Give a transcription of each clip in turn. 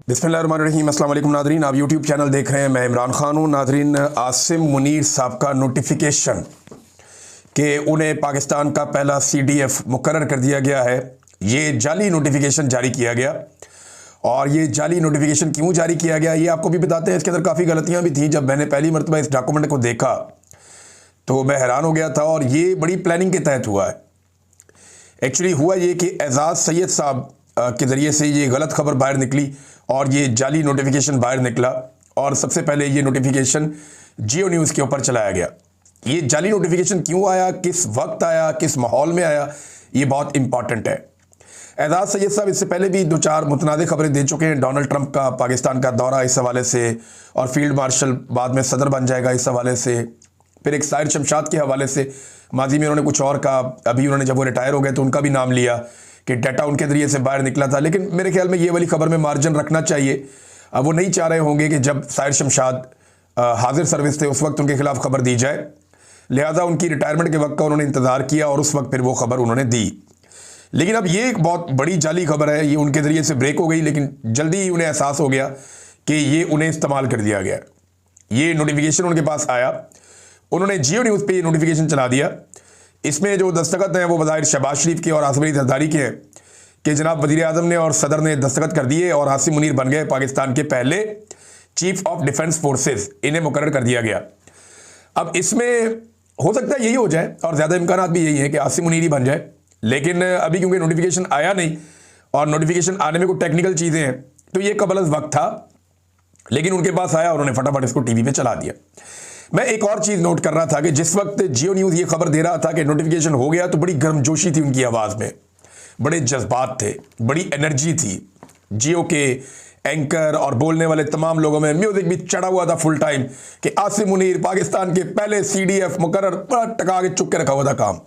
बिस्मिल्लाहिर्रहमानिर्रहीम। अस्सलाम वालेकुम नादरीन, आप यूट्यूब चैनल देख रहे हैं। मैं इमरान खान हूँ। नादरीन, आसिम मुनीर साहब का नोटिफिकेशन कि उन्हें पाकिस्तान का पहला CDF मुकर्रर कर दिया गया है, ये जाली नोटिफिकेशन जारी किया गया। और ये जाली नोटिफिकेशन क्यों जारी किया गया ये आपको भी बताते हैं। इसके अंदर काफ़ी गलतियाँ भी थी। जब मैंने पहली मरतबा इस डॉक्यूमेंट को देखा तो मैं हैरान हो गया था, और ये बड़ी प्लानिंग के तहत हुआ है। एक्चुअली हुआ ये कि एजाज़ सैयद साहब के ज़रिए से ये गलत खबर बाहर निकली और ये जाली नोटिफिकेशन बाहर निकला। और सबसे पहले ये नोटिफिकेशन जियो न्यूज़ के ऊपर चलाया गया। ये जाली नोटिफिकेशन क्यों आया, किस वक्त आया, किस माहौल में आया, ये बहुत इंपॉर्टेंट है। एजाज़ सैयद साहब इससे पहले भी 2-4 मुतनाज़ खबरें दे चुके हैं। डोनाल्ड ट्रंप का पाकिस्तान का दौरा इस हवाले से, और फील्ड मार्शल बाद में सदर बन जाएगा इस हवाले से। फिर एक साहिर शमशाद के हवाले से माजी में उन्होंने कुछ और कहा। अभी उन्होंने जब वो रिटायर हो गए तो उनका भी नाम लिया कि डाटा उनके ज़रिए से बाहर निकला था। लेकिन मेरे ख्याल में ये वाली खबर में मार्जिन रखना चाहिए। अब वो नहीं चाह रहे होंगे कि जब साहिर शमशाद हाजिर सर्विस थे उस वक्त उनके खिलाफ खबर दी जाए। लिहाजा उनकी रिटायरमेंट के वक्त का उन्होंने इंतज़ार किया और उस वक्त फिर वो खबर उन्होंने दी। लेकिन अब ये एक बहुत बड़ी जाली खबर है, ये उनके ज़रिए से ब्रेक हो गई। लेकिन जल्दी ही उन्हें एहसास हो गया कि ये उन्हें इस्तेमाल कर दिया गया। ये नोटिफिकेशन उनके पास आया, उन्होंने जियो न्यूज़ पे ये नोटिफिकेशन चला दिया। इसमें जो दस्तखत हैं वो बज़ाहिर शहबाज शरीफ के और आसिम अली जरदारी के हैं कि जनाब वज़ीर आज़म ने और सदर ने दस्तखत कर दिए और आसिम मुनीर बन गए पाकिस्तान के पहले चीफ ऑफ डिफेंस फोर्सेस। इन्हें मुकर्रर कर दिया गया। अब इसमें हो सकता है यही हो जाए, और ज़्यादा इम्कानात भी यही है कि आसिम मुनीर ही बन जाए। लेकिन अभी क्योंकि नोटिफिकेशन आया नहीं और नोटिफिकेशन आने में कुछ टेक्निकल चीज़ें हैं, तो ये कबल अज़ वक्त था। लेकिन उनके पास आया और उन्होंने फटाफट इसको टीवी पे चला दिया। मैं एक और चीज़ नोट कर रहा था कि जिस वक्त जियो न्यूज़ ये खबर दे रहा था कि नोटिफिकेशन हो गया, तो बड़ी गर्मजोशी थी उनकी आवाज़ में, बड़े जज्बात थे, बड़ी एनर्जी थी। जियो के एंकर और बोलने वाले तमाम लोगों में म्यूज़िक भी चढ़ा हुआ था फुल टाइम कि आसिम मुनीर पाकिस्तान के पहले CDF मुकर्रर, बड़ा टका के चुप के रखा हुआ था काम।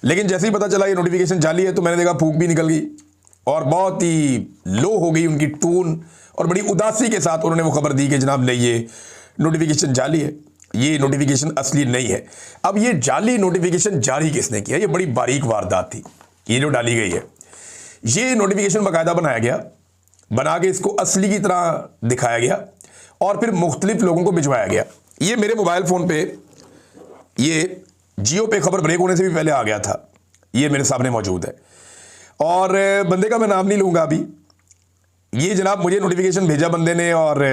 लेकिन जैसे ही पता चला ये नोटिफिकेशन जाली है तो मैंने देखा फूंक भी निकल गई और बहुत ही लो हो गई उनकी टून, और बड़ी उदासी के साथ उन्होंने वो खबर दी कि जनाब नहीं, ये नोटिफिकेशन जाली है, ये नोटिफिकेशन असली नहीं है। अब ये जाली नोटिफिकेशन जारी किसने किया? ये बड़ी बारीक वारदात थी ये जो डाली गई है। ये नोटिफिकेशन बाकायदा बनाया गया, बना के इसको असली की तरह दिखाया गया और फिर मुख्तलिफ लोगों को भिजवाया गया। ये मेरे मोबाइल फ़ोन पे ये जियो पे खबर ब्रेक होने से भी पहले आ गया था। ये मेरे सामने मौजूद है और बंदे का मैं नाम नहीं लूँगा अभी। ये जनाब मुझे नोटिफिकेशन भेजा बंदे ने और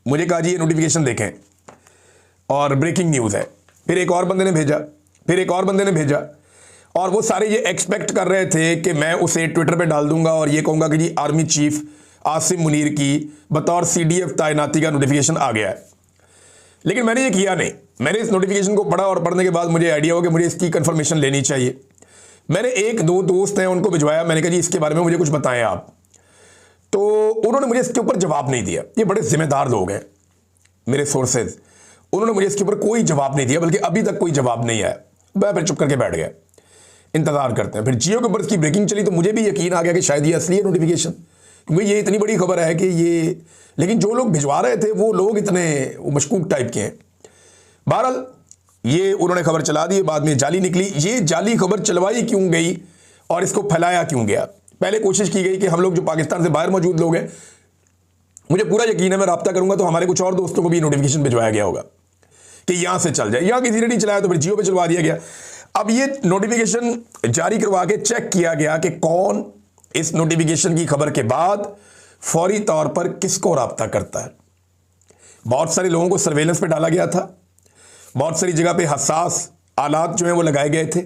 मुझे कहा जी ये नोटिफिकेशन देखें और ब्रेकिंग न्यूज़ है। फिर एक और बंदे ने भेजा, फिर एक और बंदे ने भेजा, और वो सारे ये एक्सपेक्ट कर रहे थे कि मैं उसे ट्विटर पे डाल दूंगा और ये कहूँगा कि जी आर्मी चीफ आसिम मुनीर की बतौर CDF तैनाती का नोटिफिकेशन आ गया है। लेकिन मैंने ये किया नहीं। मैंने इस नोटिफिकेशन को पढ़ा और पढ़ने के बाद मुझे आइडिया हो कि मुझे इसकी कन्फर्मेशन लेनी चाहिए। मैंने 1-2 दोस्त हैं उनको भिजवाया, मैंने कहा जी इसके बारे में मुझे कुछ बताएं आप। तो उन्होंने मुझे इसके ऊपर जवाब नहीं दिया। ये बड़े जिम्मेदार लोग हैं मेरे सोर्सेज, उन्होंने मुझे इसके ऊपर कोई जवाब नहीं दिया, बल्कि अभी तक कोई जवाब नहीं आया। मैं फिर चुप करके बैठ गया, इंतजार करते हैं। फिर जियो के ऊपर इसकी ब्रेकिंग चली तो मुझे भी यकीन आ गया कि शायद ये असली है नोटिफिकेशन, क्योंकि ये इतनी बड़ी खबर है कि ये। लेकिन जो लोग भिजवा रहे थे वो लोग इतने मशकूक टाइप के हैं। बहरहाल ये उन्होंने खबर चला दी, बाद में जाली निकली। ये जाली खबर चलवाई क्यों गई और इसको फैलाया क्यों गया? पहले कोशिश की गई कि हम लोग जो पाकिस्तान से बाहर मौजूद लोग हैं, मुझे पूरा यकीन है मैं रब्ता करूंगा तो हमारे कुछ और दोस्तों को भी नोटिफिकेशन भिजवाया गया होगा कि यहां से चल जाए। यहां किसी ने नहीं चलाया तो फिर जियो पे चलवा दिया गया। अब ये नोटिफिकेशन जारी करवा के चेक किया गया कि कौन इस नोटिफिकेशन की खबर के बाद फौरी तौर पर किसको रब्ता करता है। बहुत सारे लोगों को सर्वेलेंस पे डाला गया था, बहुत सारी जगह पे हसास आलात जो है वो लगाए गए थे,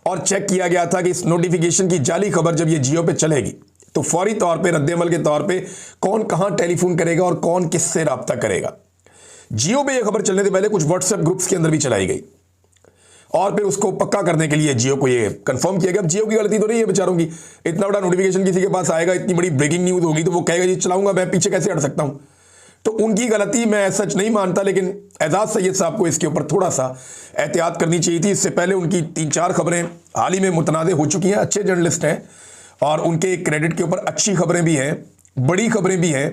और चेक किया गया था कि इस नोटिफिकेशन की जाली खबर जब ये जियो पे चलेगी तो फौरी तौर पे रद्द-ए-अमल के तौर पे कौन कहां टेलीफोन करेगा और कौन किससे रब्ता करेगा। जियो पे ये खबर चलने से पहले कुछ व्हाट्सएप ग्रुप्स के अंदर भी चलाई गई और फिर उसको पक्का करने के लिए जियो को ये कंफर्म किया गया। अब जियो की गलती तो नहीं है बेचारों की, इतना बड़ा नोटिफिकेशन किसी के पास आएगा, इतनी बड़ी ब्रेकिंग न्यूज़ होगी तो वो कहेगा जी चलाऊंगा, मैं पीछे कैसे हट सकता हूँ। तो उनकी गलती मैं सच नहीं मानता, लेकिन एजाज़ सैयद साहब को इसके ऊपर थोड़ा सा एहतियात करनी चाहिए थी। इससे पहले उनकी 3-4 खबरें हाल ही में मुतनाज़ हो चुकी हैं। अच्छे जर्नलिस्ट हैं और उनके क्रेडिट के ऊपर अच्छी खबरें भी हैं, बड़ी खबरें भी हैं,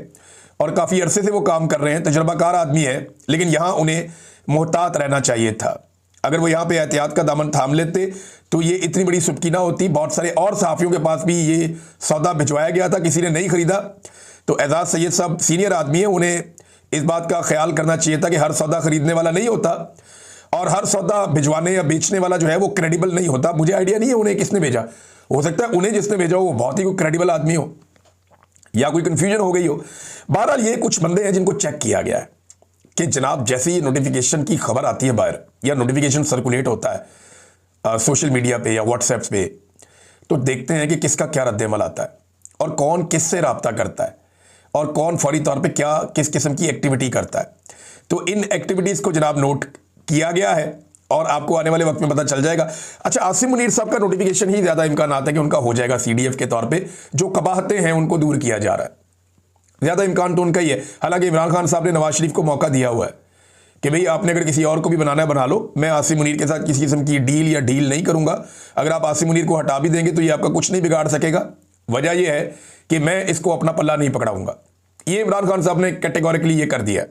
और काफ़ी अरसे से वो काम कर रहे हैं, तजर्बाकार आदमी है। लेकिन यहाँ उन्हें मोहतात रहना चाहिए था। अगर वो यहाँ पे एहतियात का दामन थाम लेते तो ये इतनी बड़ी सुबकी ना होती। बहुत सारे और सहाफ़ियों के पास भी ये सौदा भिजवाया गया था, किसी ने नहीं खरीदा। तो एजाज सैयद साहब सीनियर आदमी है, उन्हें इस बात का ख्याल करना चाहिए था कि हर सौदा खरीदने वाला नहीं होता और हर सौदा भिजवाने या बेचने वाला जो है वो क्रेडिबल नहीं होता। मुझे आइडिया नहीं है उन्हें किसने भेजा, हो सकता है उन्हें जिसने भेजा हो वो बहुत ही कोई क्रेडिबल आदमी हो या कोई कंफ्यूजन हो गई हो। बहरहाल ये कुछ बंदे हैं जिनको चेक किया गया है कि जनाब जैसे ही नोटिफिकेशन की खबर आती है बाहर या नोटिफिकेशन सर्कुलेट होता है सोशल मीडिया पे या व्हाट्सएप पे, तो देखते हैं कि किसका क्या रद्देमल आता है और कौन किससे रब्ता करता है और कौन फौरी तौर पे क्या किस किस्म की एक्टिविटी करता है। तो इन एक्टिविटीज़ को जनाब नोट किया गया है और आपको आने वाले वक्त में पता चल जाएगा। अच्छा, आसिम मुनीर साहब का नोटिफिकेशन ही ज़्यादा इम्कान आता है कि उनका हो जाएगा CDF के तौर पे, जो कबाहतें हैं उनको दूर किया जा रहा है, ज़्यादा इम्कान तो उनका ही है। हालांकि इमरान खान साहब ने नवाज शरीफ को मौका दिया हुआ है कि भाई आपने अगर किसी और को भी बनाना है बना लो, मैं आसिम मुनीर के साथ किसी किस्म की डील नहीं करूंगा। अगर आप आसिम मुनीर को हटा भी देंगे तो ये आपका कुछ नहीं बिगाड़ सकेगा। वजह यह है कि मैं इसको अपना पल्ला नहीं पकड़ाऊंगा। ये इमरान खान साहब ने कैटेगोरिकली ये कर दिया।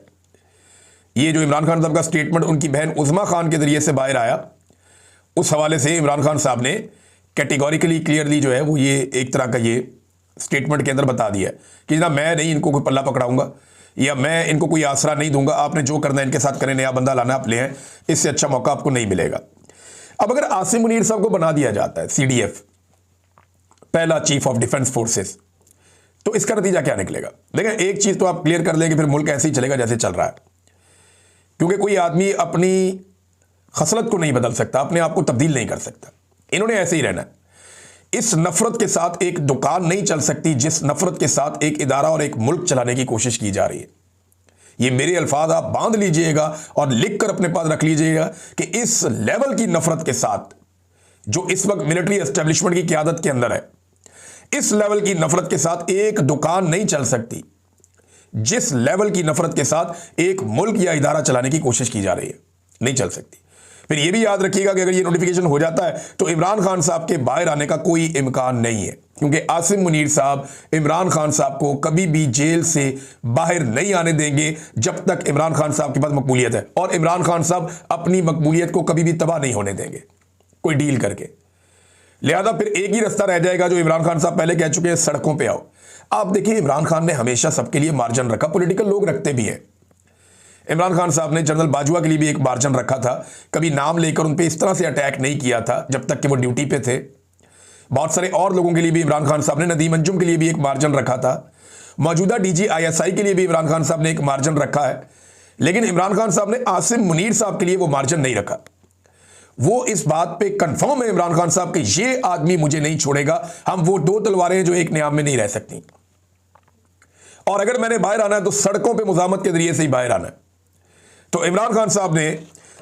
ये जो इमरान खान साहब का स्टेटमेंट उनकी बहन उज़मा खान के जरिए से बाहर आया, उस हवाले से इमरान खान साहब ने कैटेगोरिकली क्लियरली जो है वो ये एक तरह का ये स्टेटमेंट के अंदर बता दिया कि जनाब मैं नहीं इनको कोई पल्ला पकड़ाऊंगा या मैं इनको कोई आसरा नहीं दूंगा, आपने जो करना है इनके साथ करें, नया बंदा लाना आप ले हैं, इससे अच्छा मौका आपको नहीं मिलेगा। अब अगर आसिम मुनीर साहब को बना दिया जाता है CDF पहला चीफ ऑफ डिफेंस फोर्सेस, तो इसका नतीजा क्या निकलेगा? देखें, एक चीज तो आप क्लियर कर लेंगे, फिर मुल्क ऐसे ही चलेगा जैसे चल रहा है, क्योंकि कोई आदमी अपनी खसलत को नहीं बदल सकता, अपने आप को तब्दील नहीं कर सकता। इन्होंने ऐसे ही रहना है। इस नफरत के साथ एक दुकान नहीं चल सकती जिस नफरत के साथ एक इदारा और एक मुल्क चलाने की कोशिश की जा रही है। ये मेरे अल्फाज आप बांध लीजिएगा और लिख कर अपने पास रख लीजिएगा कि इस लेवल की नफरत के साथ जो इस वक्त मिलिट्री एस्टेब्लिशमेंट की क़यादत के अंदर है, इस लेवल की नफरत के साथ एक दुकान नहीं चल सकती जिस लेवल की नफरत के साथ एक मुल्क या इदारा चलाने की कोशिश की जा रही है, नहीं चल सकती। फिर यह भी याद रखिएगा कि अगर ये नोटिफिकेशन हो जाता है तो इमरान खान साहब के बाहर आने का कोई इम्कान नहीं है, क्योंकि आसिम मुनीर साहब इमरान खान साहब को कभी भी जेल से बाहर नहीं आने देंगे जब तक इमरान खान साहब के पास मकबूलियत है, और इमरान खान साहब अपनी मकबूलियत को कभी भी तबाह नहीं होने देंगे कोई डील करके। लिहाजा फिर एक ही रास्ता रह जाएगा जो इमरान खान साहब पहले कह चुके हैं, सड़कों पर आओ। आप देखिए, इमरान खान ने हमेशा सबके लिए मार्जिन रखा, पॉलिटिकल लोग रखते भी हैं। इमरान खान साहब ने जनरल बाजवा के लिए भी एक मार्जिन रखा था, कभी नाम लेकर उन पे इस तरह से अटैक नहीं किया था जब तक कि वो ड्यूटी पे थे। बहुत सारे और लोगों के लिए भी इमरान खान साहब ने, नदीम अंजुम के लिए भी एक मार्जिन रखा था, मौजूदा DG ISI के लिए भी इमरान खान साहब ने एक मार्जिन रखा है। लेकिन इमरान खान साहब ने आसिम मुनीर साहब के लिए वो मार्जिन नहीं रखा। वो इस बात पे कंफर्म है इमरान खान साहब कि ये आदमी मुझे नहीं छोड़ेगा, हम वो दो तलवारें हैं जो एक नियाम में नहीं रह सकती, और अगर मैंने बाहर आना है तो सड़कों पे मुजामत के जरिए से ही बाहर आना है। तो इमरान खान साहब ने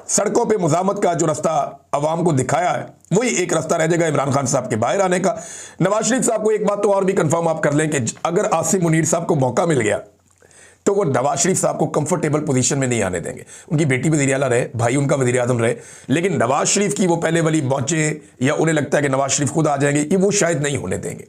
सड़कों पे मुजामत का जो रास्ता अवाम को दिखाया है, वही एक रास्ता रह जाएगा इमरान खान साहब के बाहर आने का। नवाज शरीफ साहब को एक बात तो और भी कंफर्म आप कर लें कि अगर आसिम मुनीर साहब को मौका मिल गया तो वो नवाज शरीफ साहब को कंफर्टेबल पोजीशन में नहीं आने देंगे। उनकी बेटी वज़ीर आला रहे, भाई उनका वज़ीर आज़म रहे, लेकिन नवाज शरीफ की वो पहले वाली पहुंचे या उन्हें लगता है कि नवाज शरीफ खुद आ जाएंगे, ये वो शायद नहीं होने देंगे।